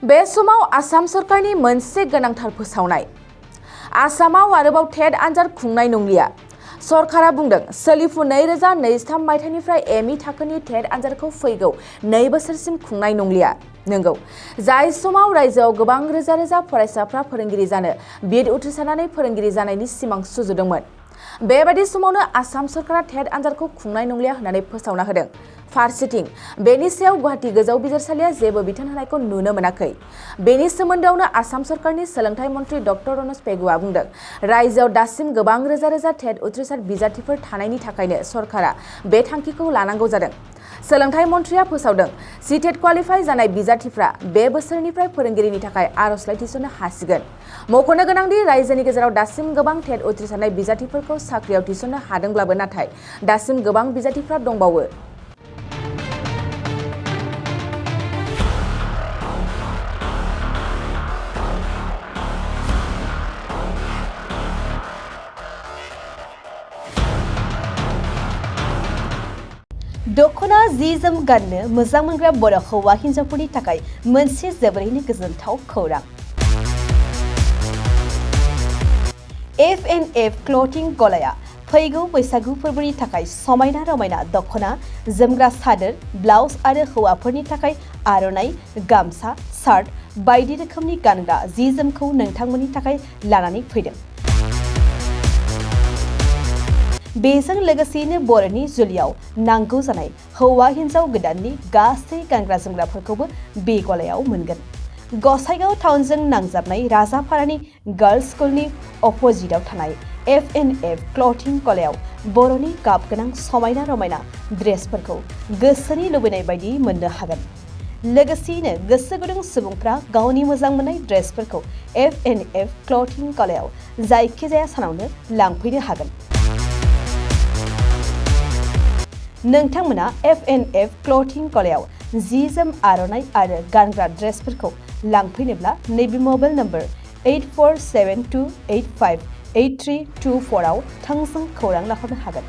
बे समाव आसाम सरकारनि मोनसे गोनांथार फोसावनाय। आसामाव आरोबाव टेट आनजाद खुंनाय नंलिया। सरकारा बुंदों सोलिफु 2023 मायथाइनिफ्राय एमइ थाखोनि टेट आनजादखौ फैगौ 2 बोसोरसिम खुंनाय नंलिया। नंगौ, जाय समाव रायजोआव गोबां रोजा रोजा फरायसाफ्रा फोरोंगिरि जानो बिएड उथ्रिसारनानै फोरोंगिरि जानायनि सिमां सुजुदोंमोन। बेबादि समावनो आसाम सरकारा टेट आनजादखौ खुंनाय नंलिया होननानै फोसावना होदों। फारसेथिं बेनि सायाव गुवाहाटी गोजौ बिजिरसालिया जेबो बिथोन होनायखौ नुनो मोनाखै। बेनि सोमोन्दोआवनो आसाम सरकारनि सोलोंथाइ मन्थ्रि डक्टर रनज पेगुआ बुंदों रायजोआव दासिम गोबां रोजा रोजा टेट उथ्रिसार बिजाथिफोर थानायनि थाखायनो सरकारा बे थांखिखौ लानांगौ जादों। सोलोंथाइ मन्थ्रिया फोसावदों सिटेट क्वालिफाइ जानाय बिजाथिफ्रा बे बोसोरनिफ्राय फोरोंगिरिनि थाखाय आर'जलाइ थिसननो हासिगोन। मख'नो गोनांदि रायजोनि गेजेराव दासिम गोबां टेट उथ्रिसारनाय बिजाथिफोरखौ साख्रियाव थिसननो हादोंब्लाबो नाथाय दासिम गोबां बिजाथिफ्रा दंबावो। दखना जि-जोम गाननो मोजां मोनग्रा बर' हौवा हिन्जावफोरनि थाखाय मोनसे जोबोरैनो गोजोनथाव खौरां। F&F क्लथिं गलाया फैगौ बैसागु फोरबोनि थाखाय समायना रमायना दखना, जोमग्रा सादोर, ब्लाउज आरो हौवाफोरनि थाखाय आर'नाइ, गामसा, शार्ट बायदि रोखोमनि गानग्रा जि-जोमखौ नोंथांमोननि थाखाय लानानै फैदों। बेजों लोगोसेयैनो बर'नि जुलियाव नांगौ जानाय हौवा हिन्जाव गोदाननि गासै गानग्रा जोमग्राफोरखौबो बे गलायाव मोनगोन। गसाइगाव टाउनजों नांजाबनाय राजापारानि गार्लस स्कुलनि अपोजिटआव थानाय F&F क्लथिं गलायाव बर'नि गाब गोनां समायना रमायना ड्रेसफोरखौ गोसोनि लुबैनाय बायदि मोननो हागोन। लोगोसेयैनो गोसो गुदुं सुबुंफ्रा गावनि मोजां मोननाय ड्रेसफोरखौ F&F क्लथिं गलायाव जायखिजाया सानावनो लांफैनो हागोन। नोंथांमोना F&F क्लथिं गलायाव जि-जोम, आर'नाइ आरो गानग्रा ड्रेसफोरखौ लांफैनोब्ला नैबे मबाइल नम्बर 8472858324 आव थोंजों खौरां लाहरनो हागोन।